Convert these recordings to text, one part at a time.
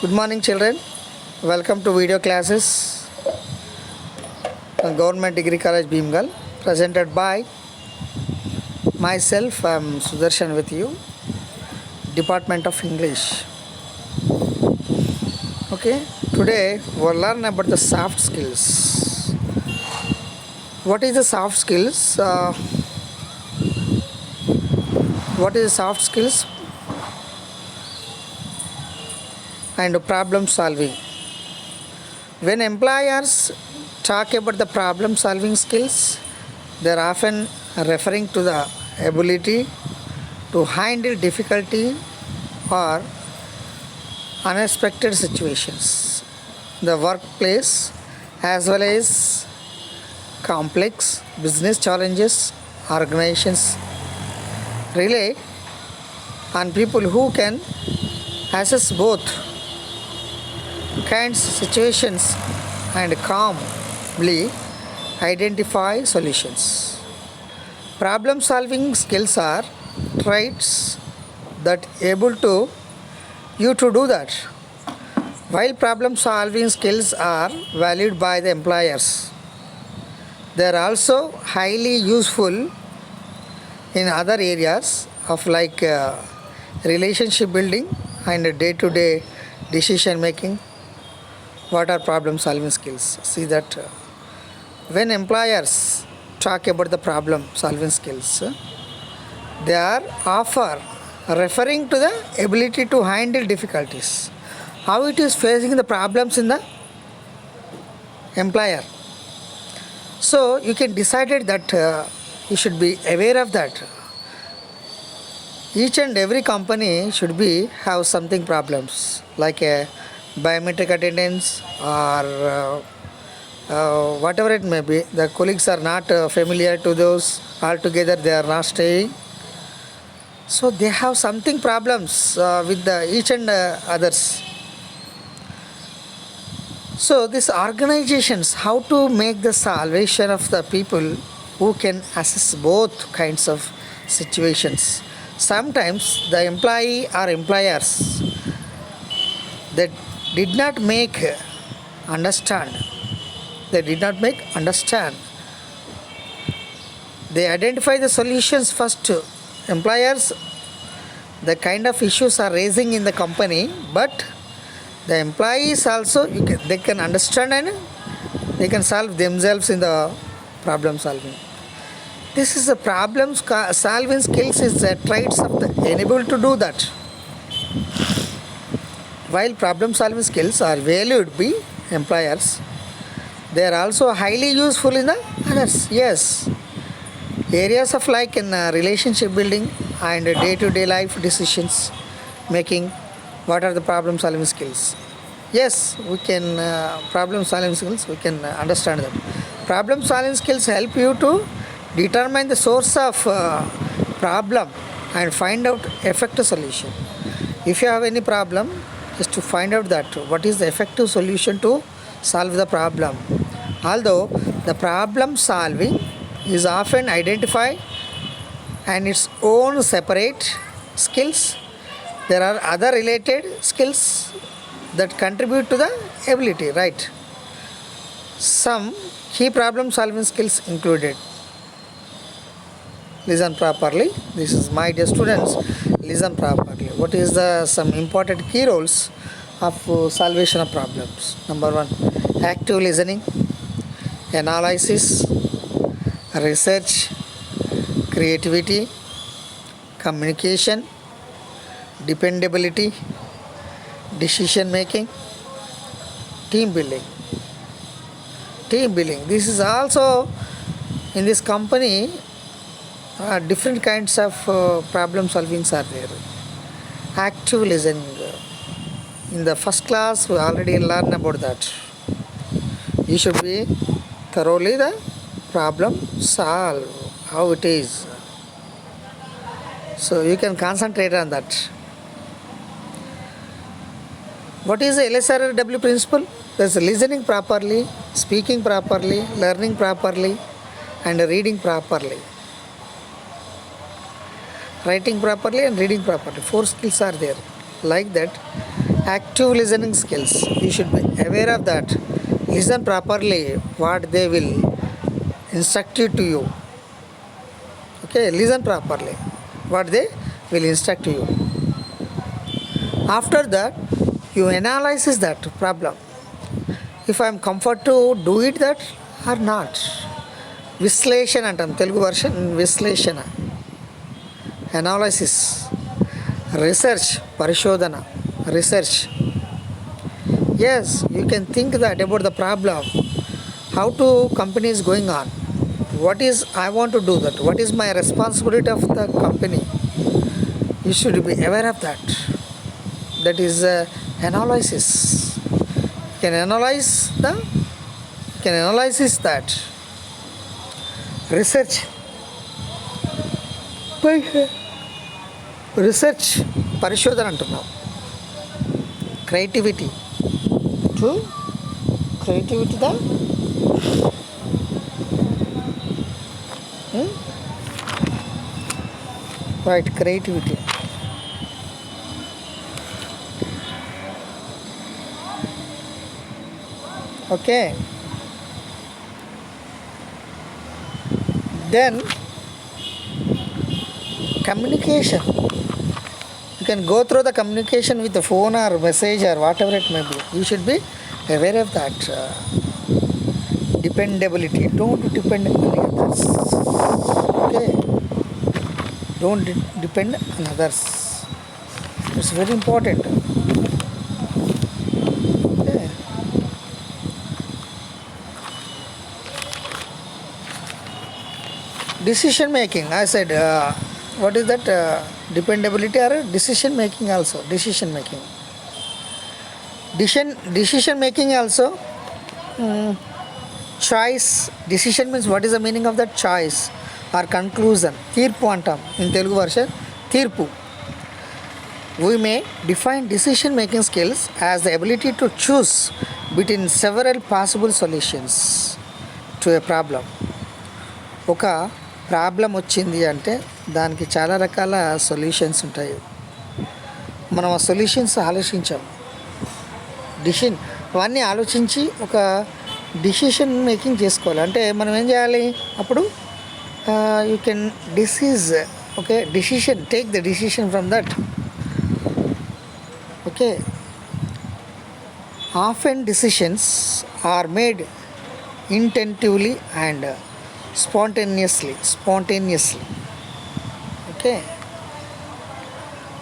Good morning, children. Welcome to video classes from Government Degree College, Bhimgal, presented by myself. I am Sudarshan with you, Department of English. Okay, today we'll learn about the soft skills. What is the soft skills? What is the soft skills? And problem solving. When employers talk about the problem solving skills, they are often referring to the ability to handle difficulty or unexpected situations. The workplace as well as complex business challenges, organizations rely on people who can assess both kinds of situations and calmly identify solutions. Problem solving skills are traits that able to you to do that. While problem solving skills are valued by the employers, they are also highly useful in other areas of like relationship building and day-to-day decision making. What are problem solving skills? See that when employers talk about the problem solving skills, they are often referring to the ability to handle difficulties. How it is facing the problems in the employer. So you can decide that you should be aware of that. Each and every company should be have something problems like a biometric attendance or whatever it may be. The colleagues are not familiar to those, altogether they are not staying. So they have something problems with each and others. So these organizations, how to make the salvation of the people who can assess both kinds of situations. Sometimes the employee or employers that did not make understand. They identify the solutions first. Employers, the kind of issues are raising in the company, but the employees also they can understand and they can solve themselves in the problem solving. This is the problem solving skills is the traits of the enable to do that. While problem solving skills are valued by employers, they are also highly useful in the others. Yes, areas of like in relationship building and day-to-day life decisions making. What are the problem solving skills? Yes, we can problem solving skills, we can understand them. Problem solving skills help you to determine the source of problem and find out effective solution. If you have any problem, just to find out that what is the effective solution to solve the problem. Although the problem solving is often identified and its own separate skills, there are other related skills that contribute to the ability, right? Some key problem solving skills included. Listen properly. This is my dear students. Listen properly. What is the some important key roles of solvation of problems? Number one, active listening, analysis, research, creativity, communication, dependability, decision making, team building. This is also in this company. Different kinds of problem solvings are there. Active listening. In the first class, we already learned about that. You should be thoroughly the problem solve. How it is. So you can concentrate on that. What is the LSRW principle? There's listening properly, speaking properly, learning properly, and reading properly. Writing properly and reading properly. 4 skills are there. Like that, Active listening skills. You should be aware of that. Listen properly what they will instruct you to you. Okay, listen properly what they will instruct you. After that, you analyze that problem. If I am comfort to do it that or not. విశ్లేషణ అంటాం Telugu version విశ్లేషణ, analysis, research పరిశోధన, research. Yes, you can think that about the problem, how to company is going on, what is I want to do that, what is my responsibility of the company. You should be aware of that. That is analysis. You can analyze that. Research. Research పరిశోధన అంటున్నాం. Creativity to creativity the right creativity. Okay, then communication. You can go through the communication with the phone or message or whatever it may be. You should be aware of that. Dependability. Don't depend on others. Okay, don't depend on others. It's very important. Okay. Decision making. I said, what is that? Dependability or decision making also. Decision making. Decision making also. Choice. Decision means what is the meaning of that? Choice or conclusion. తీర్పు అంటాం in Telugu version. తీర్పు. We may define decision making skills as the ability to choose between several possible solutions to a problem. ఒక problem వచ్చింది అంటే దానికి చాలా రకాల solutions ఉంటాయి. మనం ఆ సొల్యూషన్స్ ఆలోచించాం, అవన్నీ ఆలోచించి ఒక డిసిషన్ మేకింగ్ చేసుకోవాలి. అంటే మనం ఏం చేయాలి అప్పుడు? You can take the decision from that. Okay, often decisions are made intuitively and spontaneously. Okay,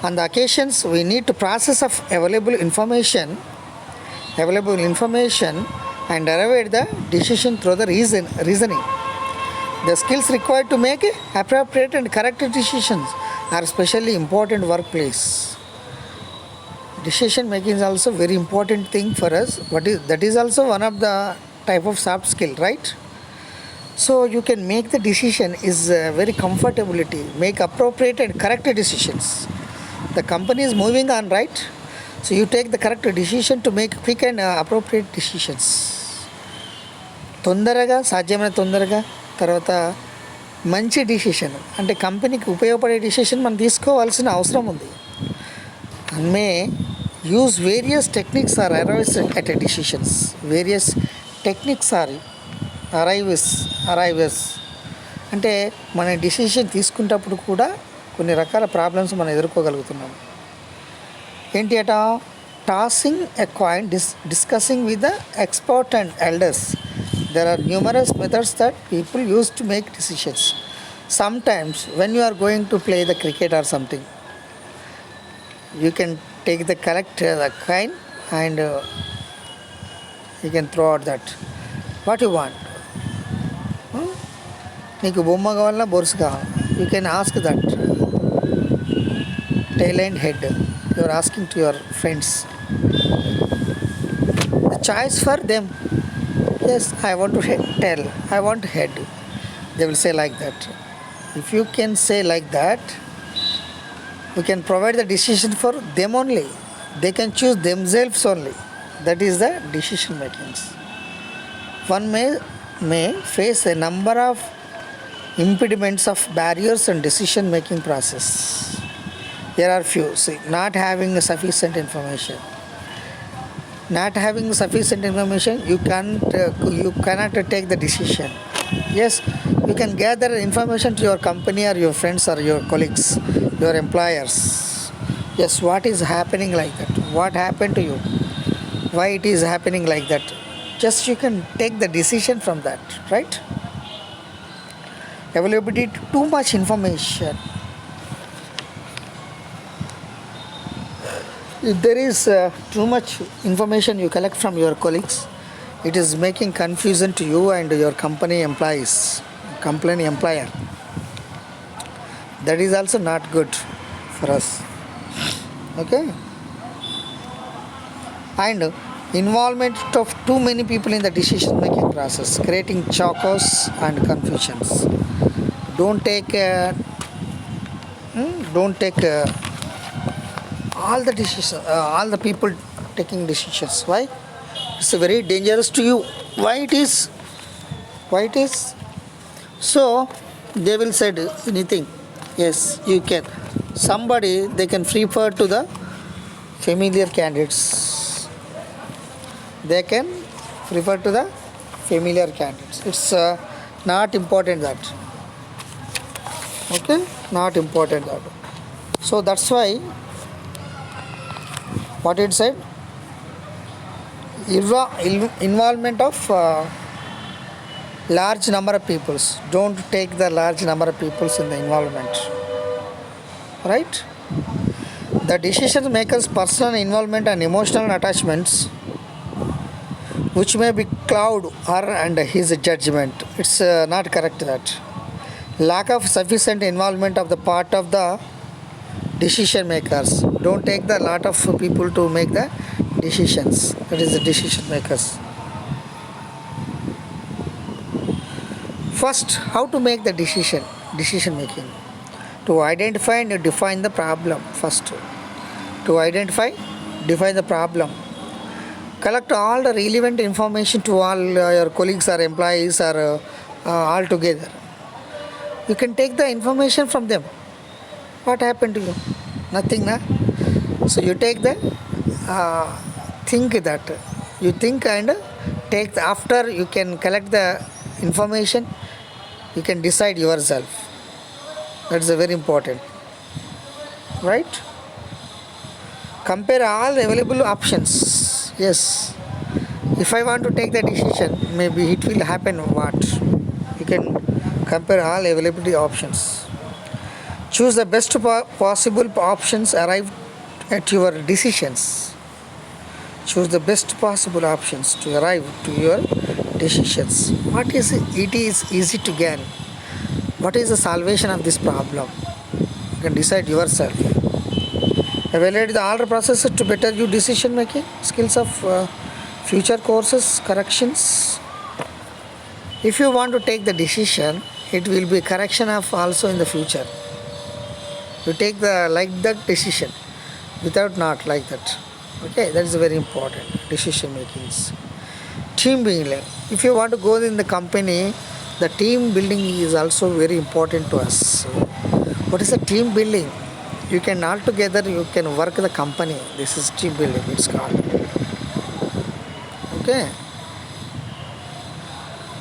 on the occasions we need to process of available information and derive the decision through the reasoning. The skills required to make appropriate and correct decisions are especially important workplace. Decision making is also very important thing for us. That is also one of the type of soft skill, right? So you can make the decision is very comfortability, make appropriate and correct decisions. The company is moving on, right? So you take the correct decision to make quick and appropriate decisions. తొందరగా, సాధ్యమైన తొందరగా, తర్వాత మంచి decision అంటే కంపెనీకి ఉపయోగపడే decision మనం తీసుకోవాల్సిన అవసరం ఉంది. And may use various techniques or arrives at a decisions. Various techniques are అరైవెస్ అంటే మన డిసిషన్ తీసుకునేటప్పుడు కూడా కొన్ని రకాల ప్రాబ్లమ్స్ మనం ఎదుర్కోగలుగుతున్నాం. ఏంటి అట? Tossing a coin, discussing with the expert and elders. There are numerous methods that people use to make decisions. Sometimes when you are going to play the cricket or something, you can take the correct the coin and you can throw out that what you want. నీకు బొమ్మ కావాలన్నా బొరుసు కావాలి, you can ask that tail and head. You are asking to your friends the choice for them. Yes, I want to tell, I want head. They will say like that. If you can say like that, you can provide the decision for them only. They can choose themselves only. That is the decision makings. One may face a number of impediments of barriers and decision making process. There are few. See, not having sufficient information. Not having sufficient information, you cannot take the decision. Yes, you can gather information to your company or your friends or your colleagues, your employers. Yes, what is happening like that? What happened to you? Why it is happening like that? Just you can take the decision from that, right? Availability to too much information. If there is too much information you collect from your colleagues, it is making confusion to you and your company employer. That is also not good for us. Okay? And involvement of too many people in the decision making process, creating chaos and confusions. Don't take don't take all the decisions, all the people taking decisions. Why? It's very dangerous to you. Why it is? Why it is? So they will say anything. Yes, you can. Somebody they can prefer to the familiar candidates. They can prefer to the familiar candidates. It's not important that. Okay, not important that. So that's why what it said, involvement of large number of peoples. Don't take the large number of peoples in the involvement, right? The decision makers personal involvement and emotional attachments which may be cloud her and his judgment. It's not correct that. Lack of sufficient involvement of the part of the decision makers. Don't take the lot of people to make the decisions. That is the decision makers. First, how to make the decision making. To identify and define the problem first. To identify, define the problem. Collect all the relevant information to all your colleagues or employees or all together. You can take the information from them. What happened to you? Nothing, na? So you take the think that you think and take after you can collect the information. You can decide yourself. That's very important, right? Compare all available options. Yes. If I want to take the decision, maybe it will happen. What? You can compare all availability options. Choose the best possible options. Arrive at your decisions. Choose the best possible options to arrive to your decisions. What is it? It is easy to gain. What is the salvation of this problem? You can decide yourself. Evaluate the all processes to better your decision making skills of future courses corrections. If you want to take the decision, it will be correction of also in the future. You take the like that decision without not like that. Okay, that is very important. Decision makings. Team building. If you want to go in the company, the team building is also very important to us. What is the team building? You can all together you can work the company. This is team building. It's called. Okay.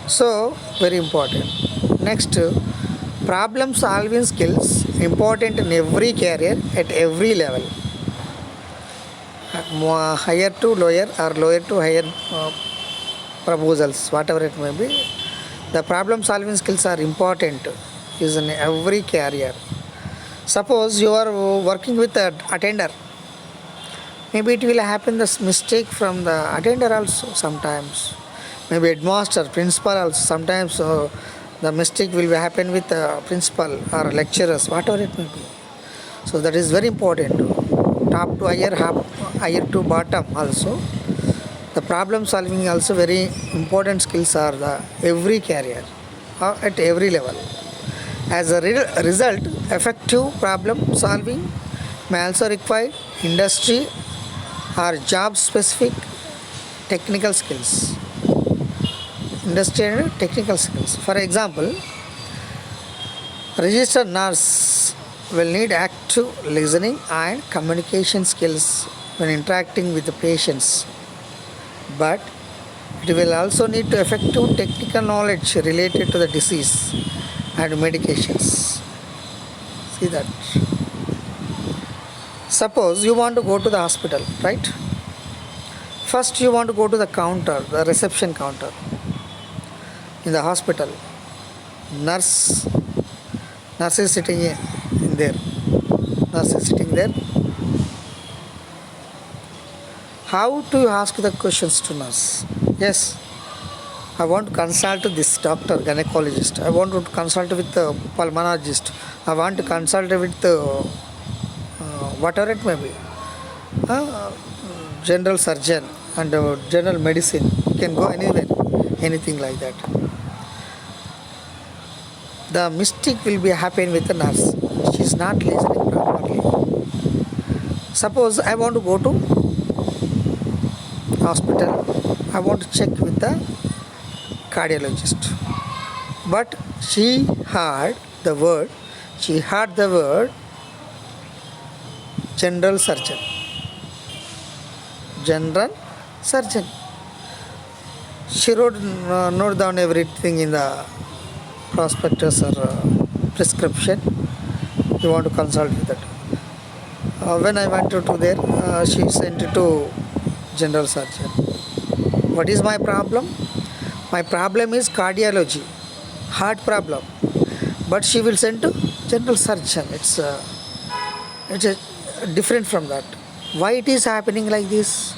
So very important. Next, problem solving skills important in every career at every level. Higher to lower or lower to higher proposals, whatever it may be. The problem solving skills are important is in every career. Suppose you are working with an attender. Maybe it will happen this mistake from the attender also sometimes. Maybe headmaster, principal also sometimes the mistake will happen with the principal or lecturers, whatever it may be. So that is very important. Top to higher to bottom also. The problem solving also very important skills are the every career at every level. As a result, effective problem solving may also require industry or job specific technical skills. Industry and technical skills. For example, registered nurse will need active listening and communication skills when interacting with the patients. but it will also need to effective technical knowledge related to the disease and medications. See that. Suppose you want to go to the hospital, right? First you want to go to the counter, the reception counter in the hospital. Nurse is sitting in there. Nurse is sitting there. How do you ask the questions to nurse? Yes, I want to consult this doctor, gynecologist. I want to consult with the pulmonologist. I want to consult with the whatever it may be, general surgeon and general medicine. You can go anywhere, anything like that. The mistake will be happening with the nurse. She is not listening properly. Suppose I want to go to hospital. I want to check with the cardiologist. But she heard the word general surgeon. General surgeon. She note down everything in the prospectus or prescription. You want to consult with that. When I went to there, she sent it to general surgeon. What is my problem? My problem is cardiology, heart problem. But she will send to general surgeon. It's different from that. Why it is happening like this?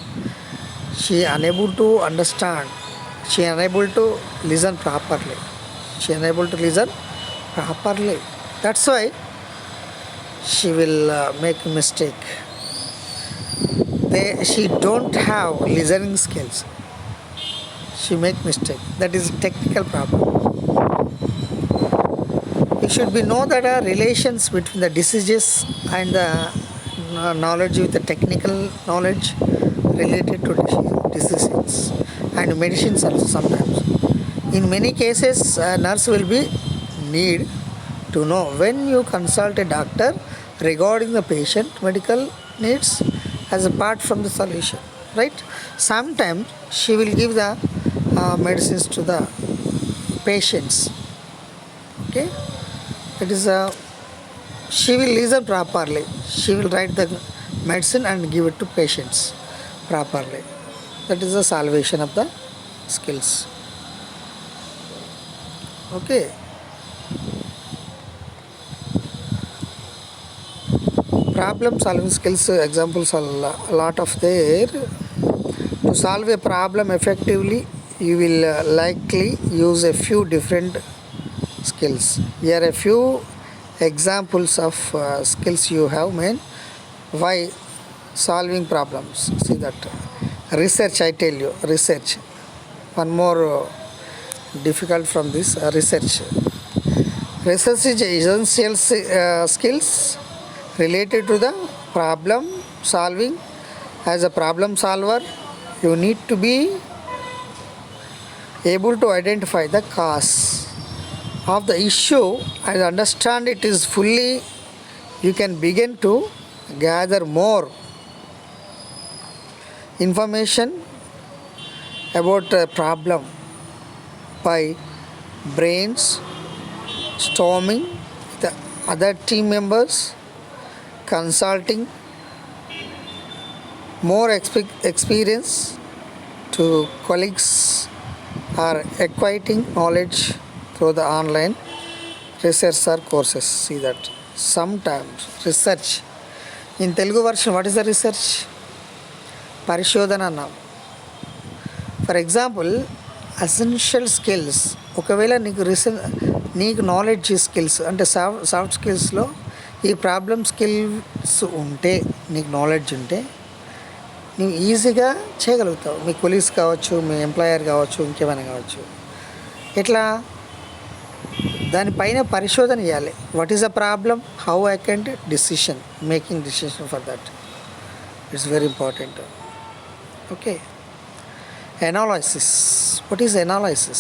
She unable to understand. She unable to listen properly. That's why she will make mistake. She don't have listening skills. She make mistake. That is technical problem. It should be know that relations between the diseases and the knowledge with the technical knowledge related to diseases and medicines also sometimes. In many cases, a nurse will be need to know when you consult a doctor regarding the patient medical needs as a part from the solution, right? Sometimes she will give the medicines to the patients. Okay, that is she will listen properly. She will write the medicine and give it to patients properly. That is the salvation of the skills. Okay. Problem solving skills examples are a lot of there. To solve a problem effectively, you will likely use a few different skills. Here are a few examples of skills you have made. Why solving problems? See that. Research, I tell you, research. One more difficult from this research. Research is essential skills related to the problem solving. As a problem solver, you need to be able to identify the cause of the issue and understand it is fully. You can begin to gather more information about the problem by brainstorming the other team members, consulting more experience to colleagues, or acquiring knowledge through the online research or courses. See that. Sometimes research. In Telugu version, what is the research? పరిశోధన అన్నాం. For example essential skills. ఒకవేళ నీకు knowledge skills అంటే soft స్కిల్స్లో ఈ problem skills ఉంటే, నీకు knowledge ఉంటే నువ్వు ఈజీగా చేయగలుగుతావు. మీ కొలీగ్స్ కావచ్చు, మీ ఎంప్లాయర్ కావచ్చు, ఇంకేమైనా కావచ్చు. ఎట్లా? దానిపైన పరిశోధన చేయాలి. What is the problem, how I can decision making decision for that. It's very important. Okay. Analysis. What is analysis?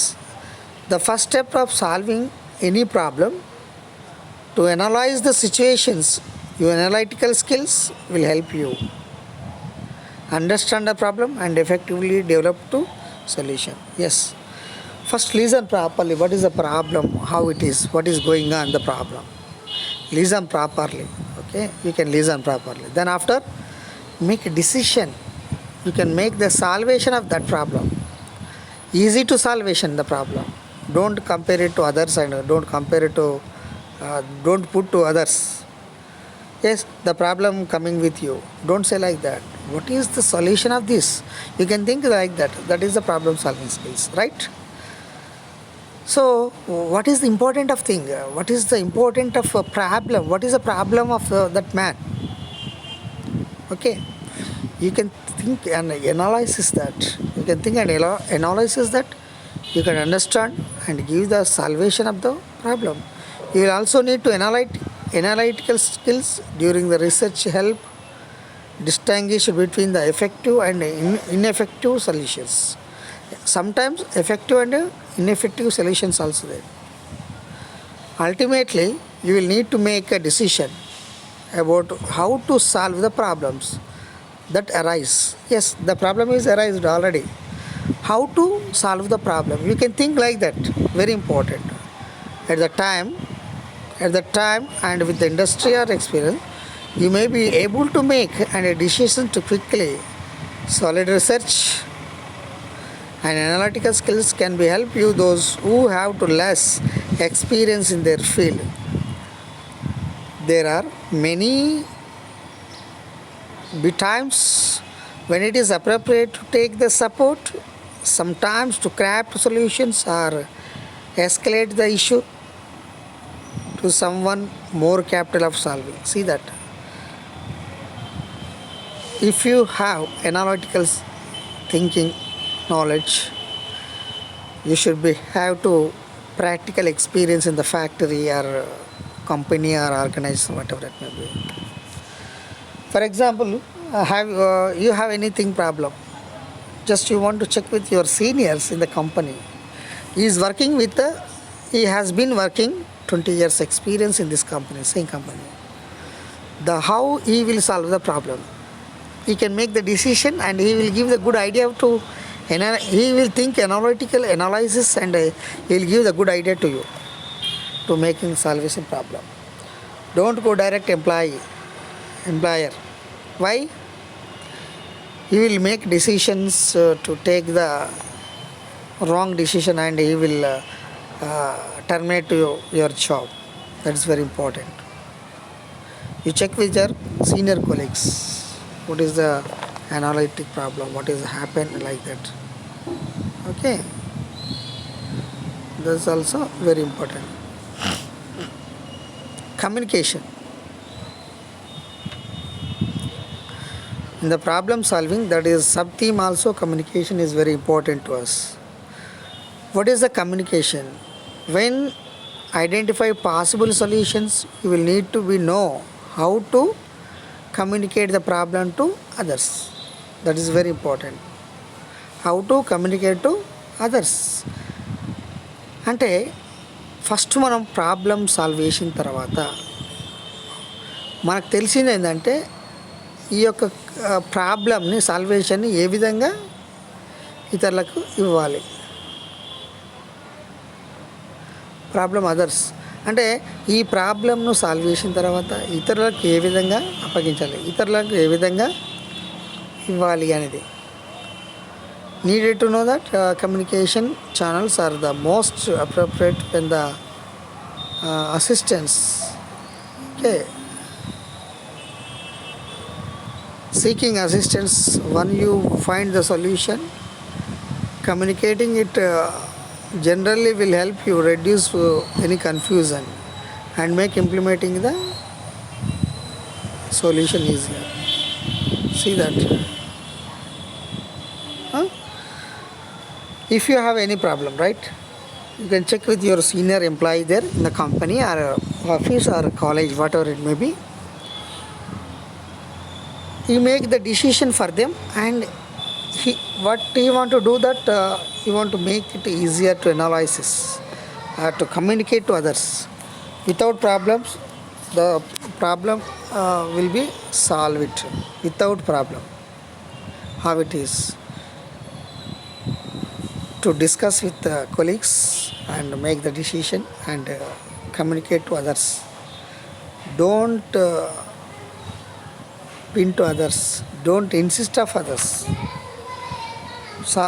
The first step of solving any problem, to analyze the situations. Your analytical skills will help you. understand the problem and effectively develop to solution. Yes. First listen properly. What is the problem? How it is? What is going on the problem? Listen properly. Okay. You can listen properly. Then after make a decision. You can make the salvation of that problem. Easy to salvation the problem. Don't compare it to others and don't compare it to don't put to others. Yes, the problem coming with you. Don't say like that. What is the solution of this? You can think like that. That is the problem solving skills, right? So, what is the important of thing? What is the important of a problem? What is the problem of that man? Okay, you can think and analyze that. You can think and analyze that. You can understand and give the salvation of the problem. You will also need to analytical skills during the research help distinguish between the effective and ineffective solutions. Sometimes effective and ineffective solutions also there. Ultimately, you will need to make a decision about how to solve the problems that arise. Yes, the problem is arised already. How to solve the problem? You can think like that. Very important. At the time, and with the industry or experience, you may be able to make a decision to quickly. Solid research and analytical skills can be help you those who have to less experience in their field. There are many times when it is appropriate to take the support, sometimes to craft solutions or escalate the issue to someone more capable of solving. See that. If you have analytical thinking knowledge, you should have to practical experience in the factory or company or organization, whatever it may be. For example, have you have anything problem? Just you want to check with your seniors in the company. He is working with he has been working 20 years experience in this company, same company. The how he will solve the problem. He can make the decision and he will give the good idea to he will think analytical analysis and he will give the good idea to you to making solution problem. Don't go direct employer. Why? He will make decisions to take the wrong decision and he will terminate your job. That is very important. You check with your senior colleagues. What is the analytic problem? What is happened like that? Okay. That's also very important. Communication. In the problem solving, that is sub-theme also, communication is very important to us. What is the communication? When identify possible solutions, you will need to know how to communicate the problem to others. That is very important. How to communicate to others. అంటే first మనం problem solve చేసిన తర్వాత మనకు తెలిసింది ఏంటంటే ఈ యొక్క ప్రాబ్లమ్ని సాల్వేషన్ని ఏ విధంగా ఇతరులకు ఇవ్వాలి. ప్రాబ్లం అదర్స్ అంటే ఈ ప్రాబ్లంను సాల్వ్ చేసిన తర్వాత ఇతరులకు ఏ విధంగా అప్పగించాలి, ఇతరులకు ఏ విధంగా ఇవ్వాలి అనేది. Needed to know that communication channels are the most appropriate when the assistance. Okay. Seeking assistance when you find the solution, communicating it generally will help you reduce any confusion and make implementing the solution easier. See that. If you have any problem, right, you can check with your senior employee there in the company or office or college, whatever it may be. You make the decision for them and what you want to do that you want to make it easier to analysis, to communicate to others. Without problems, the problem will be solved without problem. how it is to discuss with colleagues and make the decision and communicate to others. Don't pin to others. Don't insist of others. So,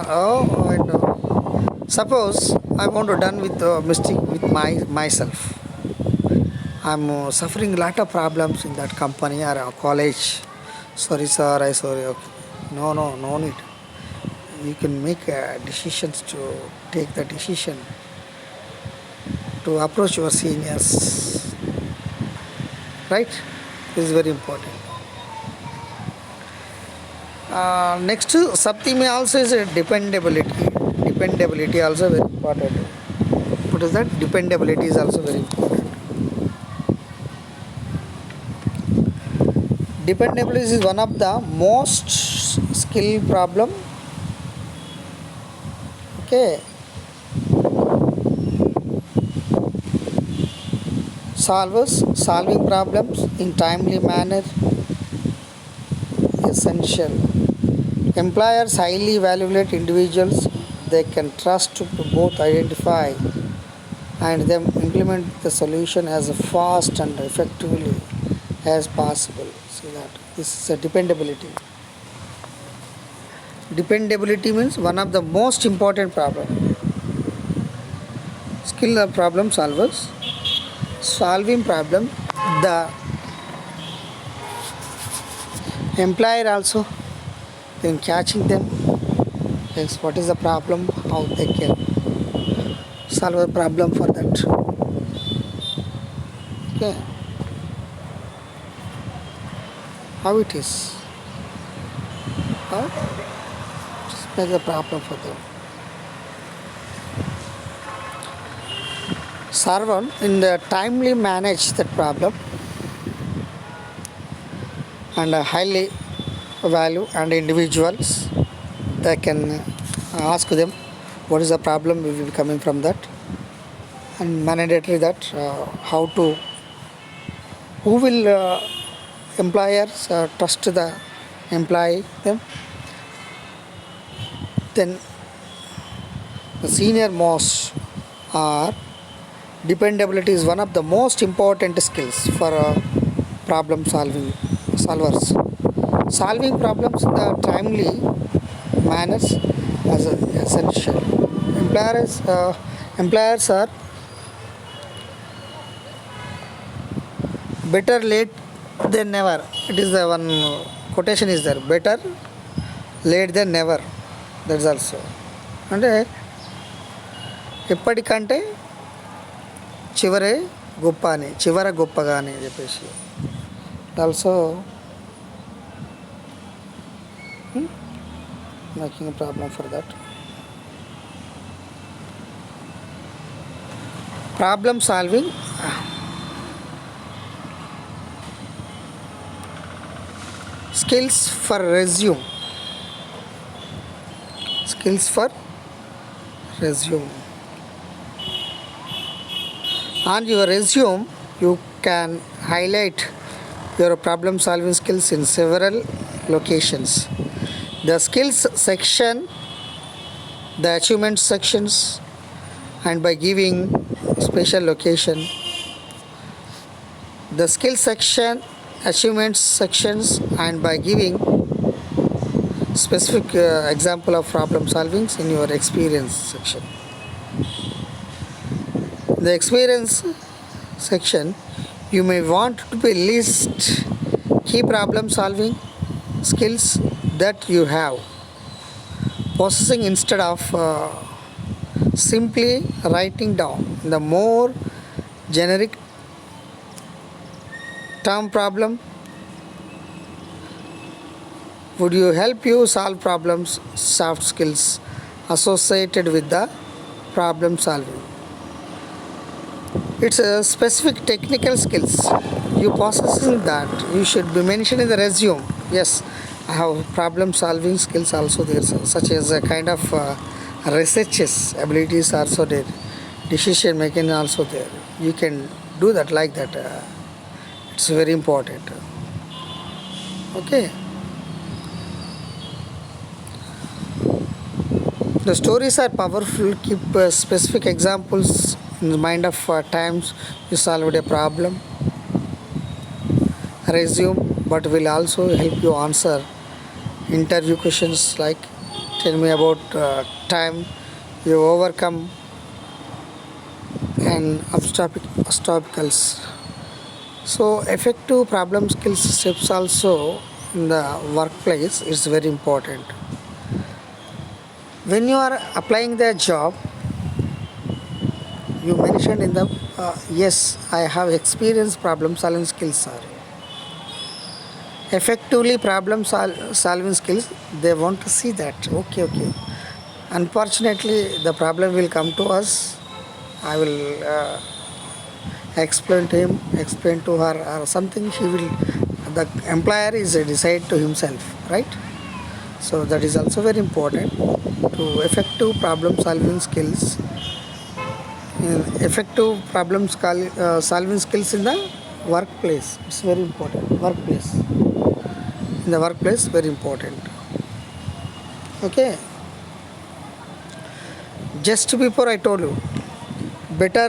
suppose I want to done with mistake with myself. I'm suffering a lot of problems in that company or college. Sorry, sir. I sorry. Okay. No need. You can make decisions to take the decision to approach your seniors. Right? This is very important. Next, something also is dependability. Dependability also very important. What is that? Dependability is also very important. Dependability is one of the most skill problem. Okay. Solving problems in timely manner essential. Employers highly evaluate individuals they can trust to both identify and then implement the solution as fast and effectively as possible. See that this is a dependability. Dependability means one of the most important problem. Skill of problem solvers, solving problem. The employer also then catching them. Yes, what is the problem? How they can solve a problem for that. Okay. How it is? How? Just make the problem for them. Servant in the timely manage that problem and highly value and individuals they can ask them what is the problem will be coming from that and mandatory that how to who will employers trust the employee them, then the senior most are dependability is one of the most important skills for problem solvers. Solving problems in the timely manners as essential. Employers are better late than never. It is the one quotation is there. Better late than never. That is also. అంటే ఎప్పటికంటే చివరే గొప్ప అని చివర గొప్పగా అని చెప్పేసి also making a problem for that. Problem solving skills for resume. Skills for resume. On your resume, you can highlight your problem solving skills in several locations. The skills section, the achievements sections, and by giving special location. The skill section, achievements sections, and by giving specific example of problem solvings in your experience section. The experience section, you may want to be list key problem solving skills that you have possessing instead of simply writing down the more generic term problem. Would you help you solve problems? Soft skills associated with the problem solving. It's a specific technical skills you possessing that you should be mentioned in the resume. Yes, I have problem solving skills also there, such as a kind of researches abilities also there, decision making also there. You can do that like that. It's very important. Okay. The stories are powerful. Keep specific examples in the mind of times you solved a problem. Resume, but will also help you answer interview questions like tell me about time you overcome and obstacles. So effective problem skills steps also in the workplace is very important. When you are applying the job, you mentioned in the yes, I have experienced problem solving skills are effectively solving skills. They want to see that. Okay. Unfortunately, the problem will come to us. I will explain to him, explain to her, or something. He will. The employer is decide to himself, right? So that is also very important to effective problem solving skills. Effective solving skills in the workplace. It's very important. Workplace. In the workplace, very important. Okay. Just before I told you, better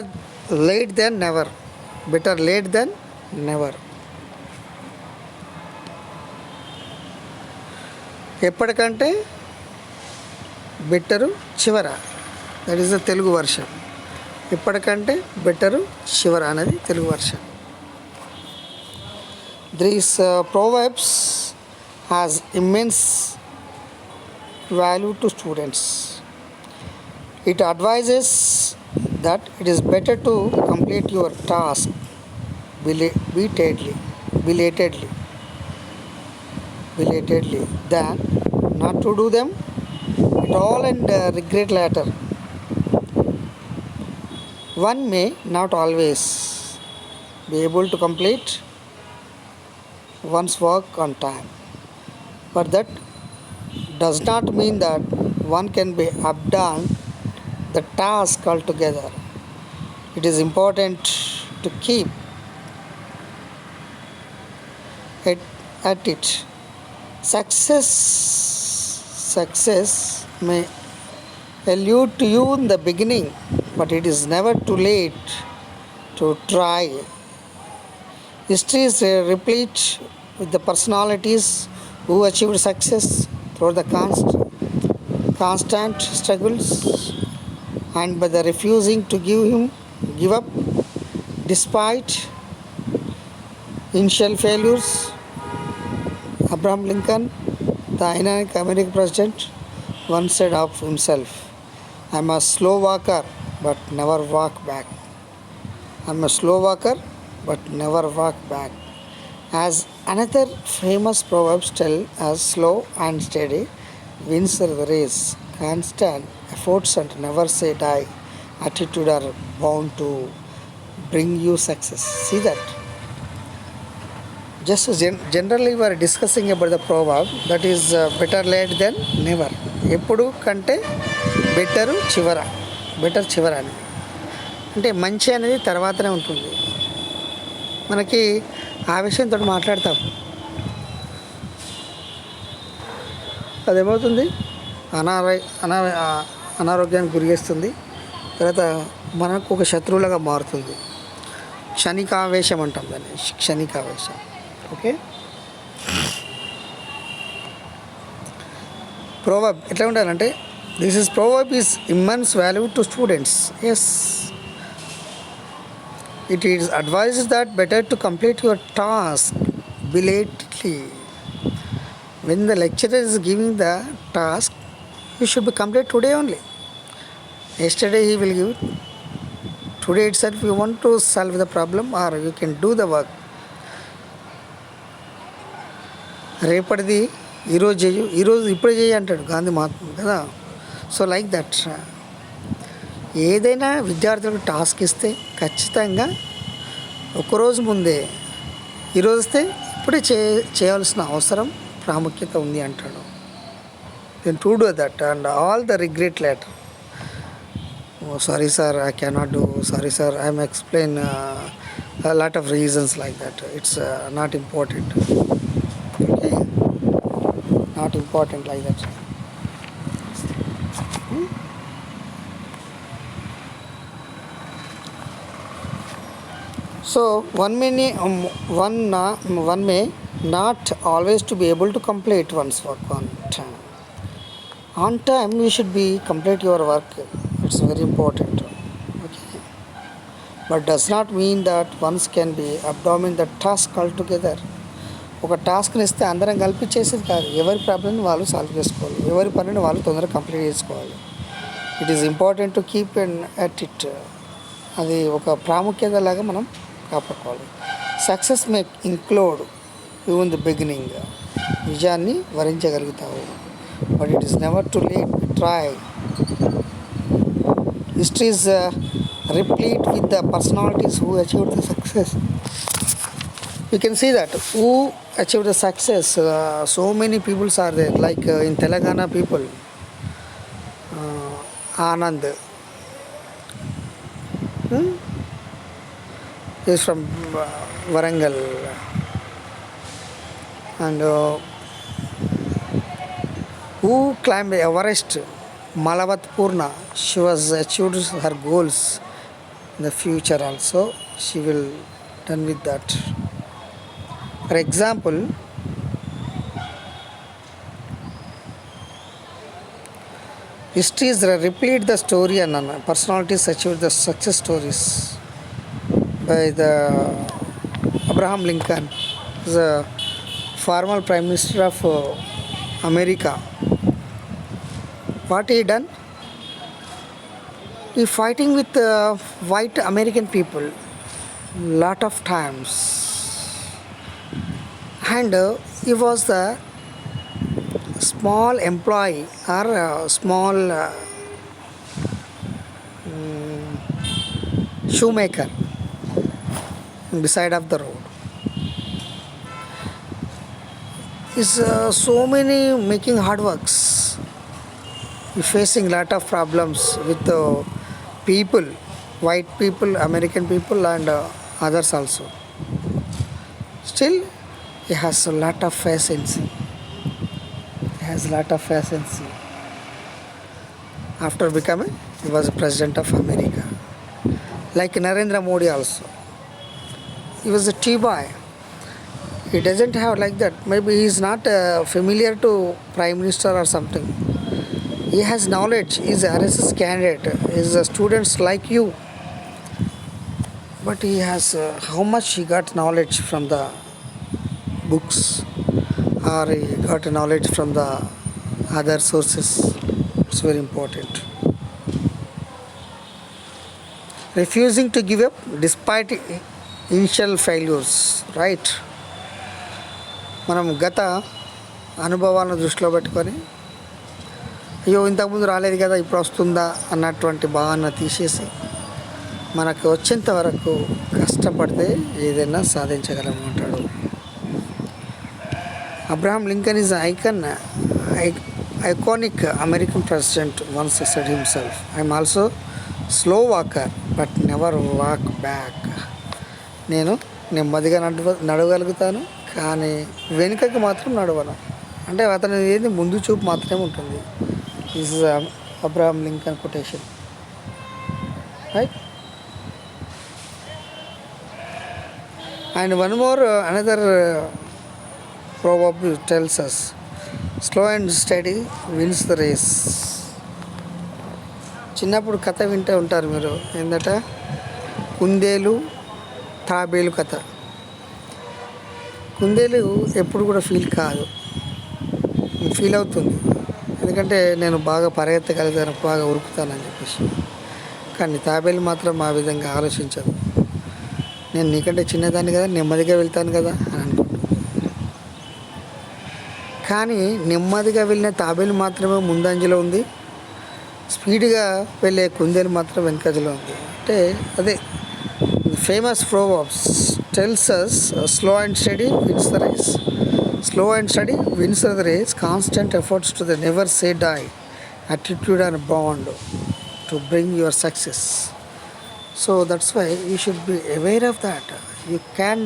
late than never. Better late than never. ఎప్పటికంటే better చివర. That is the Telugu version. ఎప్పటికంటే better చివర అనేది Telugu version. These proverbs has immense value to students. It advises that it is better to complete your task belatedly than not to do them at all and regret later. One may not always be able to complete one's work on time, but that does not mean that one can be abandon the task altogether. It is important to keep at it. Success may elude to you in the beginning, but it is never too late to try. History is replete with the personalities who achieved success through the constant struggles and by the refusing to give up despite initial failures. Abraham Lincoln, the iconic American president, once said of himself, I am a slow walker but never walk back. I am a slow walker but never walk back. As another famous proverbs tell us, slow and steady wins the race. Constant efforts and never say die attitude are bound to bring you success. See that? Just generally we are discussing about the proverb that is better late than never. ఎప్పుడు కంటే better చివర అని అంటే మంచి అనేది తర్వాతనే ఉంటుంది. మనకి ఆ విషయంతో మాట్లాడతాం, అదేమవుతుంది అనారోగ్యానికి గురిచేస్తుంది. తర్వాత మనకు ఒక శత్రువులుగా మారుతుంది. క్షణికావేశం అంటాం దాన్ని, క్షణికావేశం. ఓకే. ప్రోవర్బ్ ఎట్లా ఉండాలంటే this is proverb is immense value to students. Yes, it is advised that better to complete your task belatedly. When the lecturer is giving the task, you should be complete today only. Yesterday he will give. Today itself you want to solve the problem or you can do the work. రేపటిది ఈరోజు చేయు, ఈరోజు ఇప్పుడే చేయి అంటాడు గాంధీ మహాత్ముడు కదా. So like that ఏదైనా విద్యార్థులకు టాస్క్ ఇస్తే ఖచ్చితంగా ఒకరోజు ముందే ఈరోజు వస్తే ఇప్పుడే చేయాల్సిన అవసరం ప్రాముఖ్యత ఉంది అంటాడు. Then to do that and all the regret letter. Sorry sir, I cannot do. Sorry sir, I explain lot of reasons like that. It's not important. Okay, not important like that. So one may not always to be able to complete one's work on time. On time, you should be complete your work. It's very important. Okay. But does not mean that ones can be abdomen the task altogether. ఒక టాస్క్ని ఇస్తే అందరం కలిపి చేసేది కాదు. ఎవరి ప్రాబ్లమ్ని వాళ్ళు solve చేసుకోవాలి, ఎవరి పనిని వాళ్ళు తొందరగా కంప్లీట్ చేసుకోవాలి. It is important to keep at it. అది ఒక ప్రాముఖ్యత లాగా మనం కాపాడుకోవాలి. Success may include you in the beginning. విజయాన్ని వరించగలుగుతావు. But it is never too late try. History is replete with the personalities who achieved the success. You can see that who achieved the success. So many people are there, like in Telangana people, Anand is from Warangal, and who climbed Everest, Malavat Purna. She was achieved her goals. In the future also she will done with that. For example, history is replete the story and personalities achieved the success stories by the Abraham Lincoln, the former prime minister of America. What he done? He fighting with white American people lot of times, and he was the small employee or small shoemaker beside of the road. Is so many making hard works, facing lot of problems with people, white people, American people, and others also. Still, he has a lot of patience. After becoming, he was president of America. Like Narendra Modi also. He was a T-boy. He doesn't have like that. Maybe he is not familiar to prime minister or something. He has knowledge. He is RSS candidate. He is a students like you. But he has how much he got knowledge from the books, or he got knowledge from the other sources. It's very important. Refusing to give up despite initial failures, right? మనం గత అనుభవాలను దృష్టిలో పెట్టుకొని అయ్యో ఇంతకుముందు రాలేదు కదా ఇప్పుడు వస్తుందా అన్నటువంటి భావన తీసేసి మనకు వచ్చేంత వరకు కష్టపడితే ఏదైనా సాధించగలం అంటాడు. Abraham Lincoln is iconic American president once said himself, I am also slow walker but never walk back. నేను నెమ్మదిగా నడవగలుగుతాను కానీ వెనుకకి మాత్రం నడవను. అంటే అతను ఏది ముందు చూపు మాత్రమే ఉంటుంది. This is Abraham Lincoln quotation, right? And one more, another proverb tells us, slow and steady wins the race. చిన్నప్పుడు కథ వింటూ ఉంటారు మీరు, ఏందట, కుందేలు తాబేలు కథ. కుందేలు ఎప్పుడు కూడా ఫీల్ అవుతుంది, ఎందుకంటే నేను బాగా పరిగెత్తగలుగుతాను, బాగా ఉరుకుతానని చెప్పేసి. కానీ తాబేలు మాత్రం ఆ విధంగా ఆలోచించదు. నేను నీకంటే చిన్నదాన్ని కదా, నెమ్మదిగా వెళ్తాను కదా అని అనుకుంటున్నాను. కానీ నెమ్మదిగా వెళ్ళిన తాబేలు మాత్రమే ముందంజలో ఉంది, స్పీడ్గా వెళ్ళే కుందేలు మాత్రం వెనకజలో ఉంది. అంటే అదే famous proverbs tells us, slow and steady wins the race. Slow and steady wins the race. Constant efforts to the never say die attitude and bond to bring your success. So that's why you should be aware of that. You can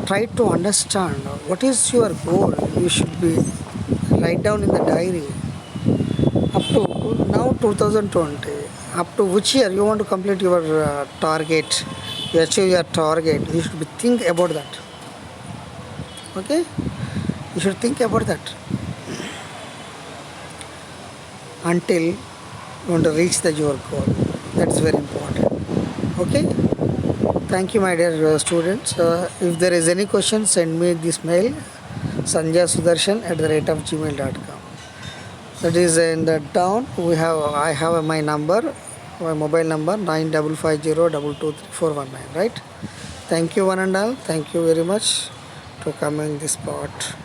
try to understand what is your goal. You should be write down in the diary up to 2020. Up to which year you want to complete your target, you achieve your target, you should think about that. Okay, you should think about that until you want to reach your goal. That's very important. Okay, thank you, my dear students. If there is any question, send me this mail, sanjaysudarshan@gmail.com. That is in the down. I have my number, my mobile number 9550223419. Right. Thank you one and all. Thank you very much to coming this part.